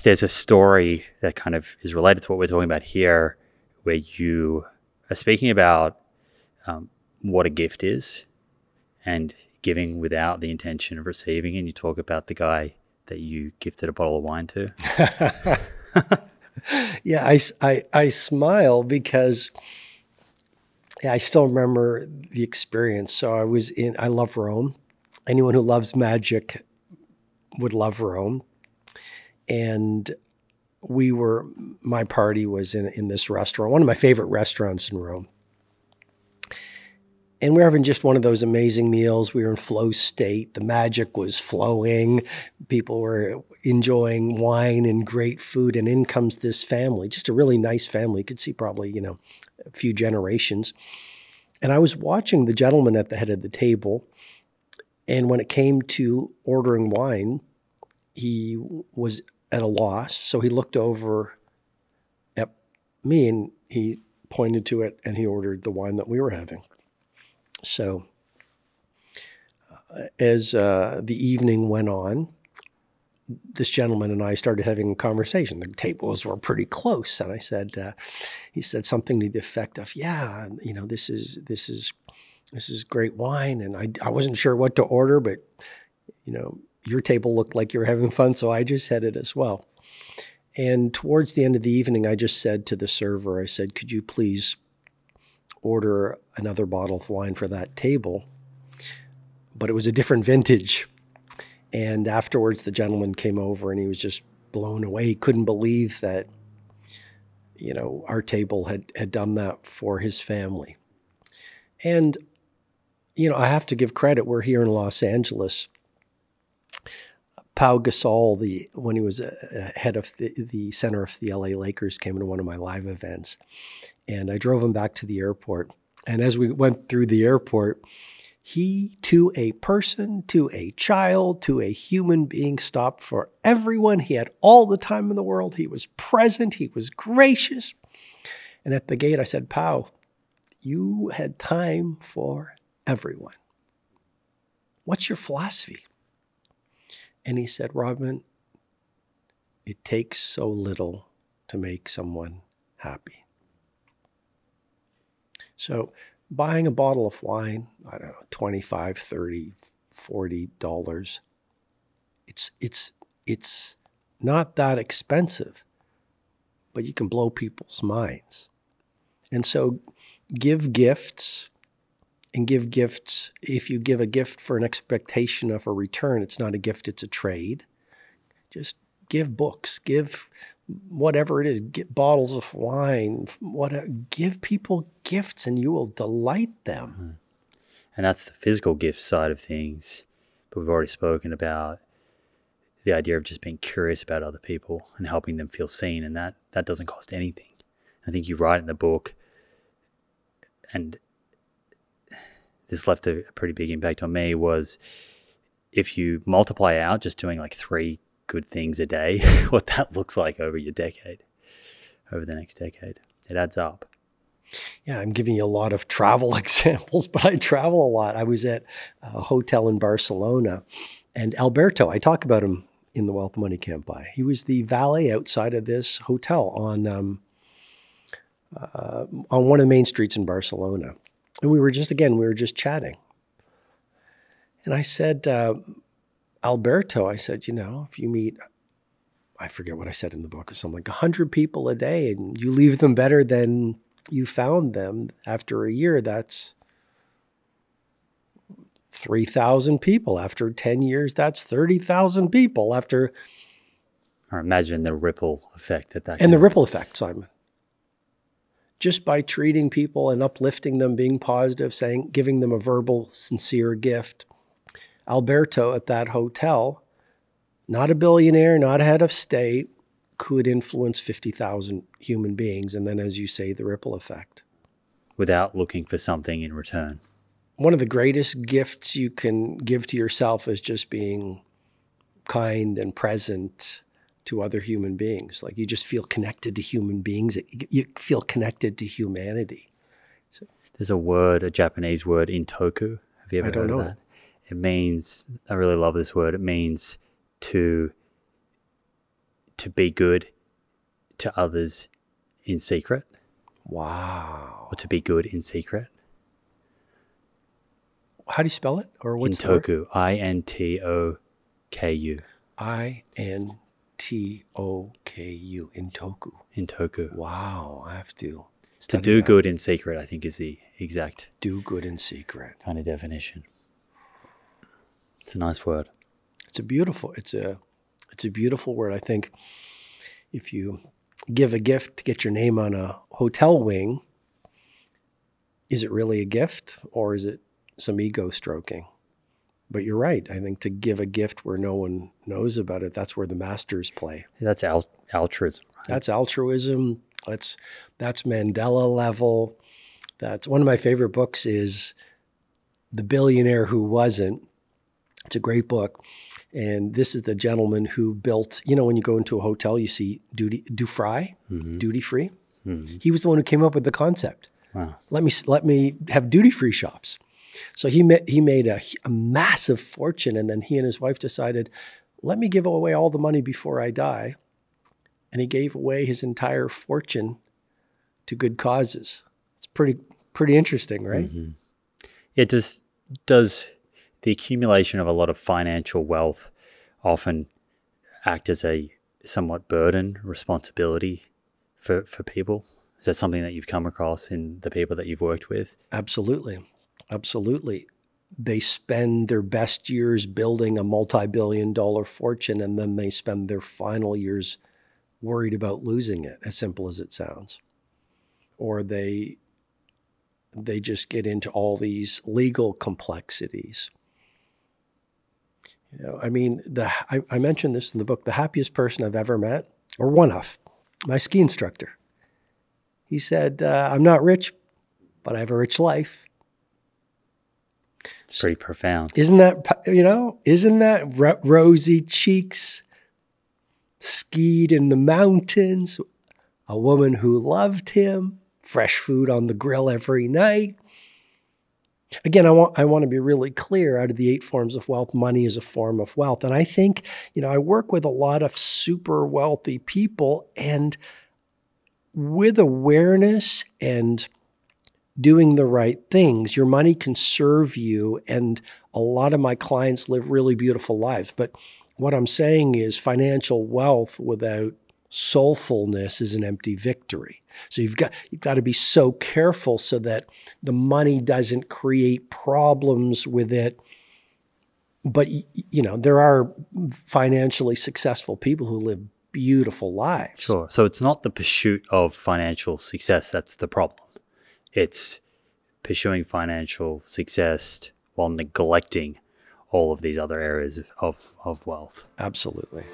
there's a story that kind of is related to what we're talking about here, where you are speaking about what a gift is and giving without the intention of receiving. And you talk about the guy that you gifted a bottle of wine to. Yeah, I smile because I still remember the experience. So I love Rome. Anyone who loves magic would love Rome. And my party was in this restaurant, one of my favorite restaurants in Rome. And we were having just one of those amazing meals. We were in flow state. The magic was flowing. People were enjoying wine and great food. And in comes this family, just a really nice family. You could see probably, a few generations. And I was watching the gentleman at the head of the table. And when it came to ordering wine, he was at a loss. So he looked over at me and he pointed to it and he ordered the wine that we were having. So as the evening went on, this gentleman and I started having a conversation. The tables were pretty close. And I said, he said something to the effect of, yeah, this is great wine. And I wasn't sure what to order, but, your table looked like you were having fun. So I just had it as well. And towards the end of the evening, I just said to the server, I said, could you please order another bottle of wine for that table? But it was a different vintage. And afterwards, the gentleman came over and he was just blown away. He couldn't believe that, our table had done that for his family. And, I have to give credit. We're here in Los Angeles. Pau Gasol, when he was head of the center of the LA Lakers, came to one of my live events. And I drove him back to the airport. And as we went through the airport, he, to a person, to a child, to a human being, stopped for everyone. He had all the time in the world. He was present. He was gracious. And at the gate, I said, Pau, you had time for everyone. What's your philosophy? And he said, Robin, it takes so little to make someone happy. So buying a bottle of wine, I don't know, $25, $30, $40, it's not that expensive, but you can blow people's minds. And so give gifts. And give gifts. If you give a gift for an expectation of a return, it's not a gift, it's a trade. Just give books, give whatever it is, get bottles of wine, give people gifts and you will delight them. Mm-hmm. And that's the physical gift side of things. But we've already spoken about the idea of just being curious about other people and helping them feel seen. And that doesn't cost anything. I think you write in the book, and this left a pretty big impact on me, was if you multiply out just doing like 3 good things a day, what that looks like over the next decade. It adds up. Yeah, I'm giving you a lot of travel examples, but I travel a lot. I was at a hotel in Barcelona, and Alberto, I talk about him in The Wealth Money Can't Buy. He was the valet outside of this hotel on one of the main streets in Barcelona. And we were just chatting. And I said, Alberto, I said, if you meet, I forget what I said in the book, or something like 100 people a day and you leave them better than you found them after a year, that's 3,000 people. After 10 years, that's 30,000 people. Or imagine the ripple effect that. And the ripple effect, Simon. Just by treating people and uplifting them, being positive, giving them a verbal, sincere gift. Alberto at that hotel, not a billionaire, not a head of state, could influence 50,000 human beings. And then, as you say, the ripple effect. Without looking for something in return. One of the greatest gifts you can give to yourself is just being kind and present to other human beings. Like, you just feel connected to human beings. You feel connected to humanity. So, there's a Japanese word, intoku. Have you ever heard of that? It means, I really love this word. It means to to be good to others in secret, Wow. or to be good in secret. How do you spell it? Or what's the word? Intoku, Intoku. Intoku. Intoku. Intoku. Wow. I have to To study do that. good in secret, I think, is the exact Do good in secret. kind of definition. It's a nice word. It's a beautiful word. I think if you give a gift to get your name on a hotel wing, is it really a gift or is it some ego stroking? But you're right. I think to give a gift where no one knows about it, that's where the masters play. That's altruism, right? That's altruism. That's Mandela level. That's one of my favorite books is The Billionaire Who Wasn't. It's a great book. And this is the gentleman who built, when you go into a hotel, you see duty free. Mm-hmm. He was the one who came up with the concept. Wow. Let me have duty free shops. So he made a massive fortune, and then he and his wife decided, let me give away all the money before I die. And he gave away his entire fortune to good causes. It's pretty interesting, right? Mm-hmm. It just does. The accumulation of a lot of financial wealth often act as a somewhat burden, responsibility for people. Is that something that you've come across in the people that you've worked with? Absolutely. Absolutely. They spend their best years building a multi-billion-dollar fortune, and then they spend their final years worried about losing it, as simple as it sounds. Or they just get into all these legal complexities. I mean, I mentioned this in the book, the happiest person I've ever met, or one of, my ski instructor. He said, I'm not rich, but I have a rich life. It's pretty profound. Isn't that rosy cheeks, skied in the mountains, a woman who loved him, fresh food on the grill every night. Again, I want to be really clear. Out of the 8 forms of wealth, money is a form of wealth. And I think, I work with a lot of super wealthy people, and with awareness and doing the right things, your money can serve you. And a lot of my clients live really beautiful lives. But what I'm saying is financial wealth without soulfulness is an empty victory. So you've got to be so careful so that the money doesn't create problems with it. But, there are financially successful people who live beautiful lives. Sure. So it's not the pursuit of financial success that's the problem. It's pursuing financial success while neglecting all of these other areas of wealth. Absolutely.